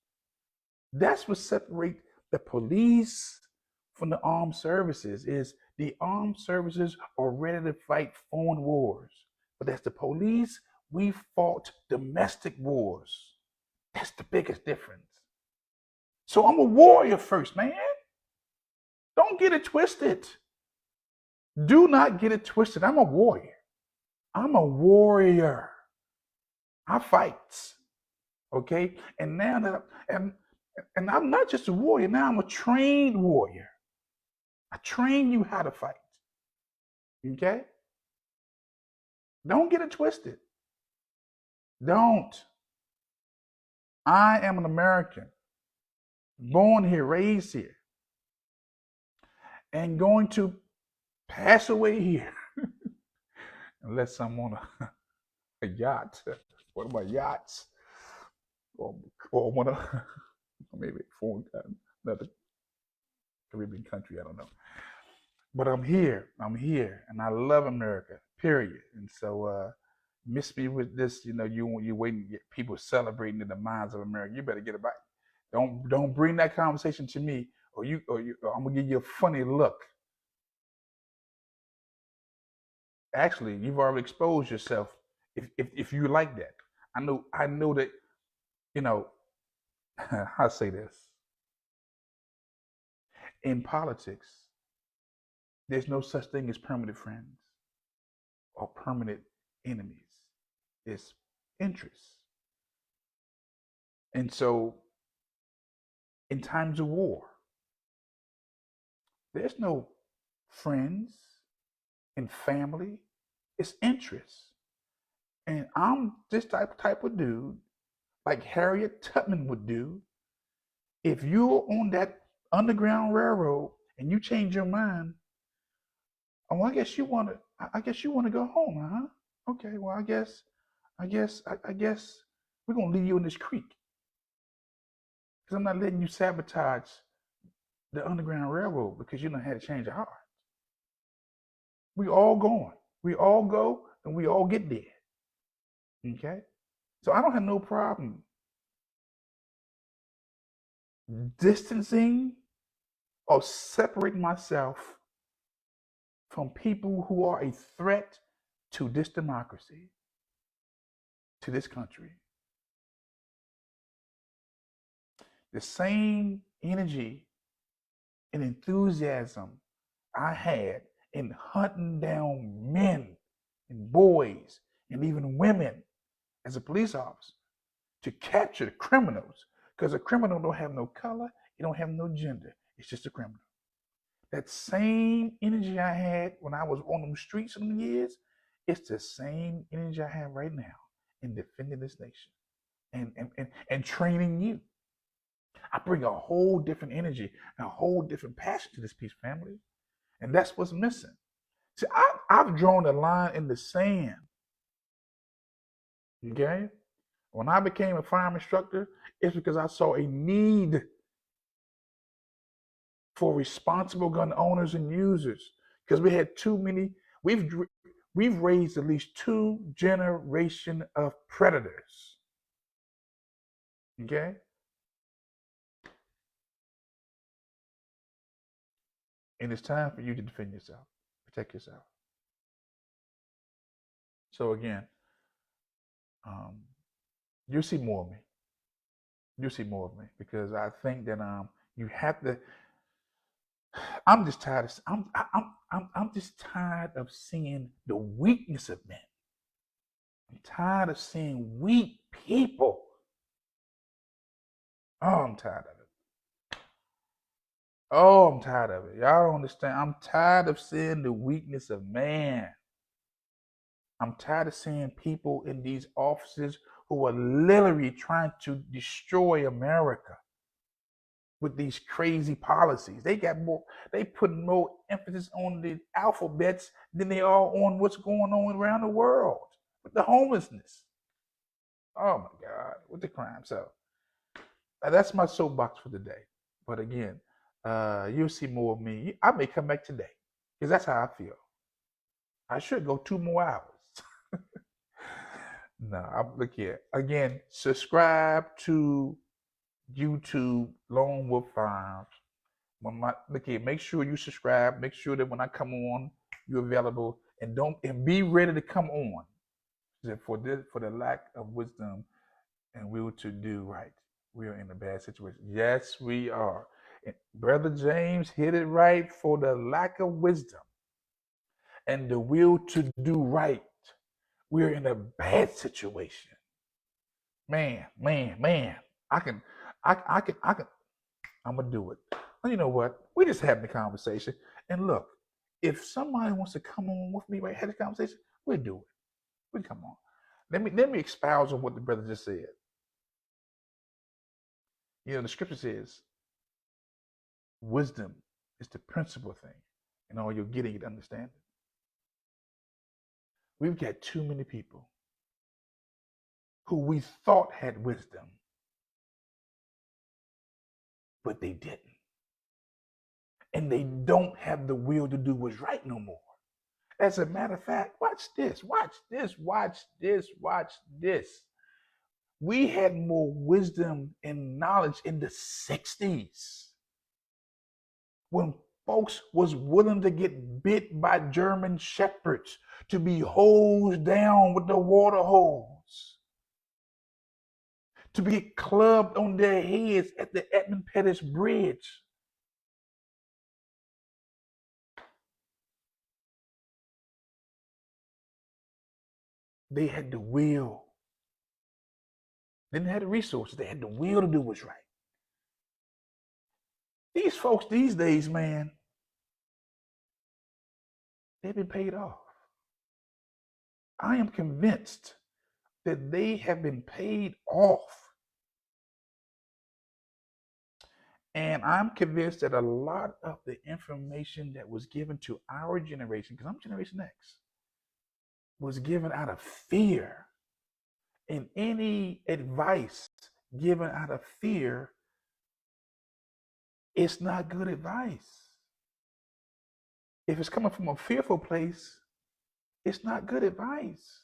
That's what separates the police from the armed services. Is the armed services are ready to fight foreign wars, but as the police, we fought domestic wars. That's the biggest difference. So I'm a warrior first, man. Don't get it twisted. Do not get it twisted. I'm a warrior. I'm a warrior. I fight. Okay? And now that and I'm not just a warrior, now I'm a trained warrior. I train you how to fight. Okay? Don't get it twisted. Don't. I am an American, born here, raised here, and going to pass away here unless I'm on a yacht, one of my yachts, or one of maybe foreign, another Caribbean country, I don't know. But I'm here, and I love America, period. And so miss me with this. You waiting to get people celebrating in the minds of America. You better get it back. Don't bring that conversation to me, or I'm gonna give you a funny look. Actually, you've already exposed yourself if you like that. I know that, you know, I say this. In politics, there's no such thing as permanent friends or permanent enemies. It's interests. And so in times of war, there's no friends and family. It's interests. And I'm this type of dude, like Harriet Tubman would do. If you're on that Underground Railroad and you change your mind, oh, I guess you want to go home, huh? Okay, well, I guess we're gonna leave you in this creek because I'm not letting you sabotage the Underground Railroad because you don't have to change your heart. We all going. We all go and we all get there. Okay? So I don't have no problem distancing or separating myself from people who are a threat to this democracy, to this country. The same energy and enthusiasm I had in hunting down men and boys and even women as a police officer to capture the criminals, because a criminal don't have no color, it don't have no gender. It's just a criminal. That same energy I had when I was on them streets in them years, it's the same energy I have right now in defending this nation and training you. I bring a whole different energy and a whole different passion to this piece, family. And that's what's missing. See, I've drawn a line in the sand. Okay? When I became a firearm instructor, it's because I saw a need for responsible gun owners and users. Because we had too many, we've raised at least 2 generations of predators. Okay? And it's time for you to defend yourself, protect yourself. So again, um, you'll see more of me. You'll see more of me because I think that you have to. I'm just tired of I'm just tired of seeing the weakness of men. I'm tired of seeing weak people. Oh, I'm tired of it. Oh, I'm tired of it. Y'all don't understand. I'm tired of seeing the weakness of man. I'm tired of seeing people in these offices who are literally trying to destroy America with these crazy policies. They put more emphasis on the alphabets than they are on what's going on around the world with the homelessness. Oh my God, with the crime. So that's my soapbox for today. But again, you'll see more of me. I may come back today because that's how I feel. I should go 2 more hours. No, look here. Again, subscribe to YouTube Lone Wolf Firearms. Look here, make sure you subscribe. Make sure that when I come on, you're available, and be ready to come on. For the lack of wisdom and will to do right, we are in a bad situation. Yes, we are. And Brother James hit it right. For the lack of wisdom and the will to do right, we're in a bad situation. Man. I can, I can. I'm gonna do it. Well, you know what? We just having a conversation. And look, if somebody wants to come on with me, right, have a conversation, we'll do it. We come on. Let me expound on what the brother just said. The scripture says, wisdom is the principal thing, and all you're getting it understanding. We've got too many people who we thought had wisdom, but they didn't. And they don't have the will to do what's right no more. As a matter of fact, watch this, watch this, watch this, watch this. We had more wisdom and knowledge in the 60s when folks was willing to get bit by German shepherds, to be hosed down with the water hose, to be clubbed on their heads at the Edmund Pettus Bridge. They had the will. They didn't have the resources. They had the will to do what's right. These folks these days, man, they've been paid off. I am convinced that they have been paid off. And I'm convinced that a lot of the information that was given to our generation, because I'm Generation X, was given out of fear. And any advice given out of fear, it's not good advice. If it's coming from a fearful place, it's not good advice.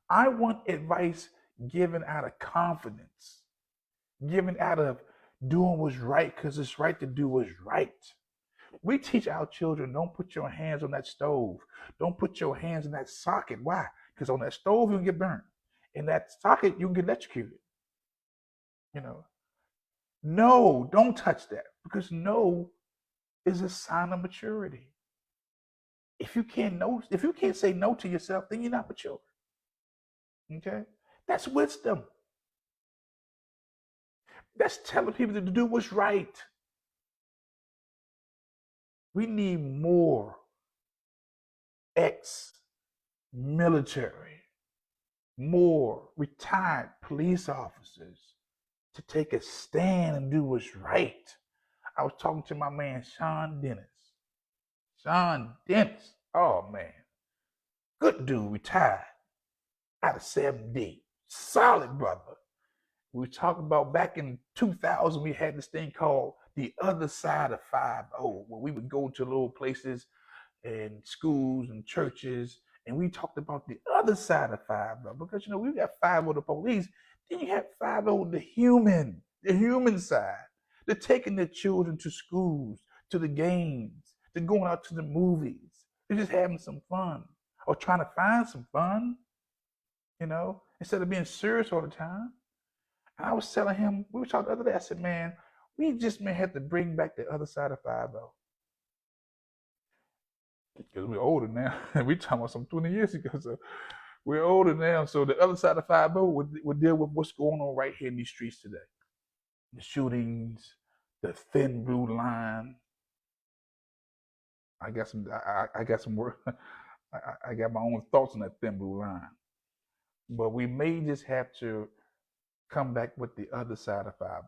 I want advice given out of confidence, given out of doing what's right because it's right to do what's right. We teach our children, don't put your hands on that stove. Don't put your hands in that socket. Why? Because on that stove, you can get burnt. In that socket, you can get electrocuted. You know, no, don't touch that, because no is a sign of maturity. If you can't say no to yourself, then you're not mature. Okay? That's wisdom. That's telling people to do what's right. We need more ex-military, more retired police officers to take a stand and do what's right. I was talking to my man, Sean Dennis. Sean Dennis, oh man, good dude, retired out of 7D. Solid brother. We were talking about back in 2000, we had this thing called the other side of 5-0, where we would go to little places and schools and churches, and we talked about the other side of 5-0, because we got 5-0 the police, then you have 5-0 the human side. They're taking their children to schools, to the games, they're going out to the movies, they're just having some fun, or trying to find some fun, instead of being serious all the time. And I was telling him, we were talking the other day, I said, man, we just may have to bring back the other side of 5-0. Because we're older now. We're talking about some 20 years ago. So we're older now. So the other side of 5-0 would deal with what's going on right here in these streets today. The shootings, the thin blue line. I got some work. I got my own thoughts on that thin blue line. But we may just have to come back with the other side of 5-0.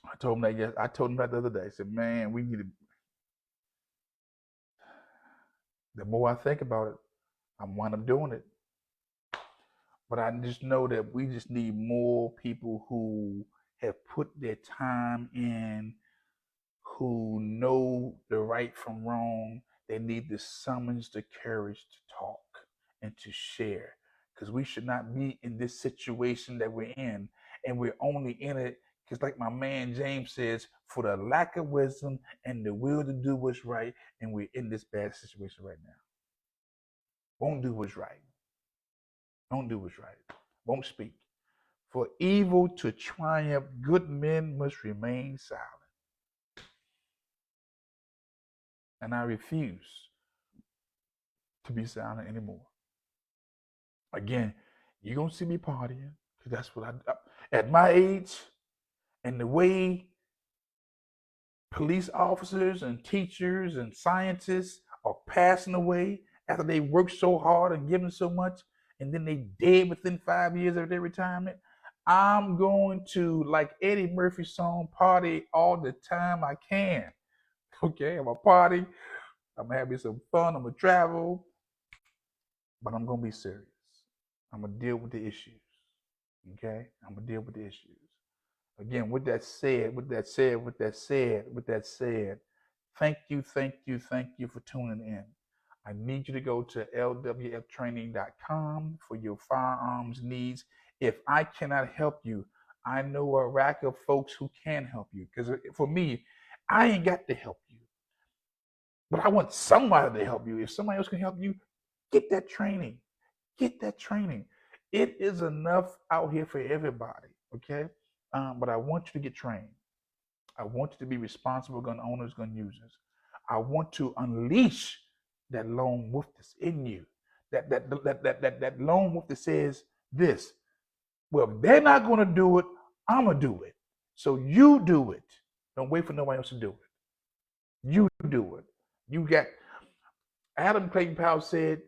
I told him that the other day. I said, man, we need to. The more I think about it, I'm wind up doing it. But I just know that we just need more people who have put their time in, who know the right from wrong. They need the summons, the courage to talk and to share. Because we should not be in this situation that we're in. And we're only in it because, like my man James says, for the lack of wisdom and the will to do what's right. And we're in this bad situation right now. Won't do what's right. Don't do what's right. Won't speak. For evil to triumph, good men must remain silent. And I refuse to be silent anymore. Again, you're going to see me partying, because that's what at my age, and the way police officers and teachers and scientists are passing away after they worked so hard and given so much, and then they dead within 5 years of their retirement, I'm going to, like Eddie Murphy's song, party all the time I can. Okay, I'm going to party, I'm going to have me some fun, I'm going to travel, but I'm going to be serious. I'm going to deal with the issues. Okay, I'm going to deal with the issues. Again, with that said, thank you for tuning in. I need you to go to lwftraining.com for your firearms needs. If I cannot help you, I know a rack of folks who can help you. Because for me, I ain't got to help you, but I want somebody to help you. If somebody else can help you, get that training. Get that training. It is enough out here for everybody. Okay, but I want you to get trained. I want you to be responsible gun owners, gun users. I want to unleash that lone wolf that's in you. That lone wolf that says this. Well, if they're not going to do it, I'm gonna do it. So you do it. Don't wait for nobody else to do it. You do it. You got Adam Clayton Powell said,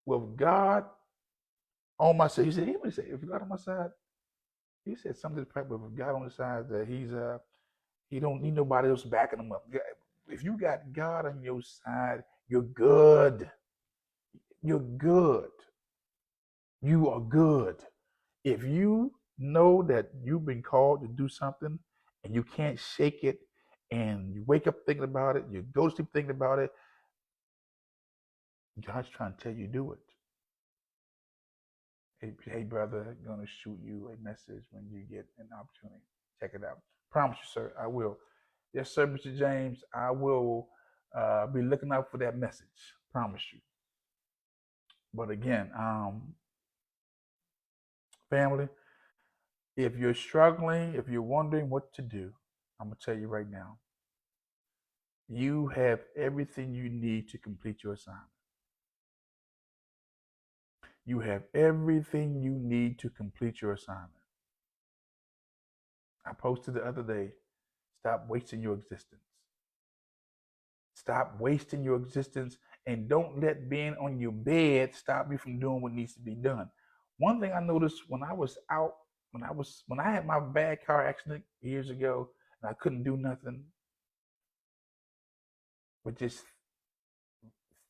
"With God on my side," he said, "He said, if God on my side," he said something to the fact, with God on the side, that he don't need nobody else backing him up. If you got God on your side, you're good. You're good. You are good. If you know that you've been called to do something and you can't shake it, and you wake up thinking about it, you go to sleep thinking about it, God's trying to tell you do it. Hey brother, I'm gonna shoot you a message when you get an opportunity. Check it out. Promise you, sir, I will. Yes, sir, Mr. James, I will be looking out for that message. Promise you. But again, family, if you're struggling, if you're wondering what to do, I'm going to tell you right now, you have everything you need to complete your assignment. You have everything you need to complete your assignment. I posted the other day, stop wasting your existence. Stop wasting your existence, and don't let being on your bed stop you from doing what needs to be done. One thing I noticed when I was out, when I had my bad car accident years ago, and I couldn't do nothing but just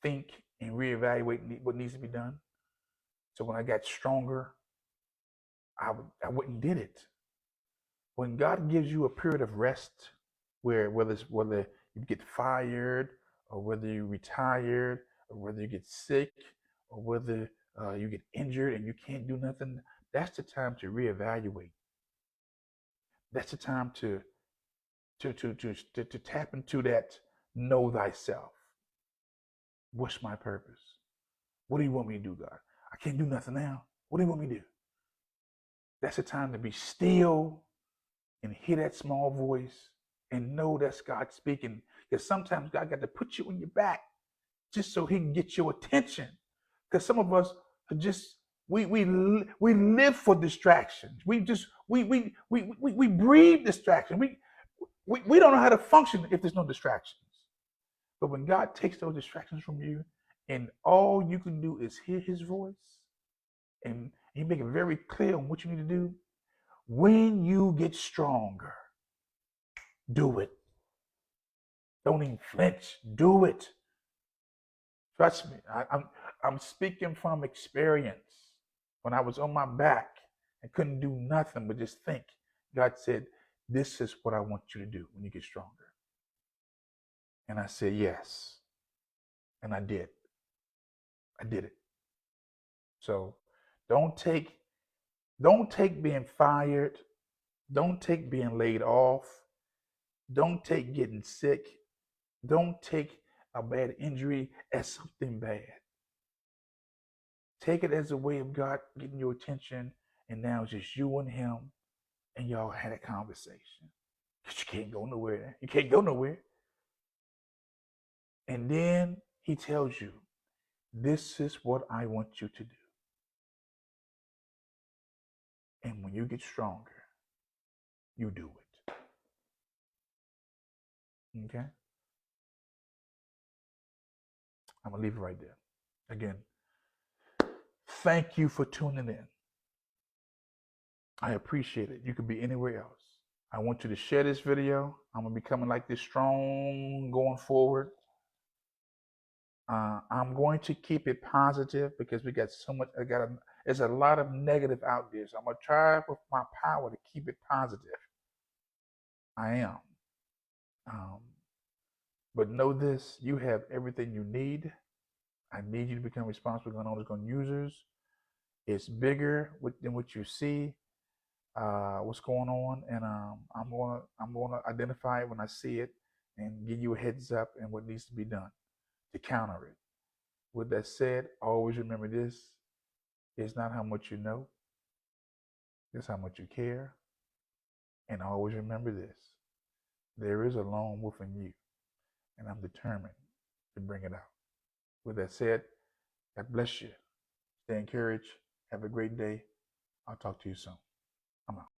think and reevaluate what needs to be done. So when I got stronger, I went and did it. When God gives you a period of rest, whether you get fired, or whether you retired, or whether you get sick, or whether you get injured and you can't do nothing, that's the time to reevaluate. That's the time to tap into that know thyself. What's my purpose? What do you want me to do, God? I can't do nothing now. What do you want me to do? That's the time to be still and hear that small voice and know that's God speaking. Because sometimes God got to put you on your back just so he can get your attention. Because some of us are just we live for distractions. We breathe distraction. We don't know how to function if there's no distractions. But when God takes those distractions from you, and all you can do is hear his voice, and he make it very clear on what you need to do, when you get stronger, do it. Don't even flinch. Do it. Trust me. I'm speaking from experience. When I was on my back and couldn't do nothing but just think, God said, "This is what I want you to do when you get stronger." And I said yes, and I did. I did it. So don't take being fired. Don't take being laid off. Don't take getting sick. Don't take a bad injury as something bad. Take it as a way of God getting your attention, and now it's just you and him, and y'all had a conversation. Because you can't go nowhere. You can't go nowhere. And then he tells you, "This is what I want you to do." And when you get stronger, you do it. Okay? I'm going to leave it right there. Again, thank you for tuning in. I appreciate it. You could be anywhere else. I want you to share this video. I'm going to be coming like this strong going forward. I'm going to keep it positive because we got so much. There's a lot of negative out there. So I'm going to try with my power to keep it positive. I am. But know this, you have everything you need. I need you to become responsible gun owners, gun users. It's bigger than what you see. What's going on, and I'm gonna identify it when I see it, and give you a heads up and what needs to be done to counter it. With that said, always remember this: it's not how much you know, it's how much you care. And always remember this: there is a lone wolf in you, and I'm determined to bring it out. With that said, God bless you. Stay encouraged. Have a great day. I'll talk to you soon. I'm out.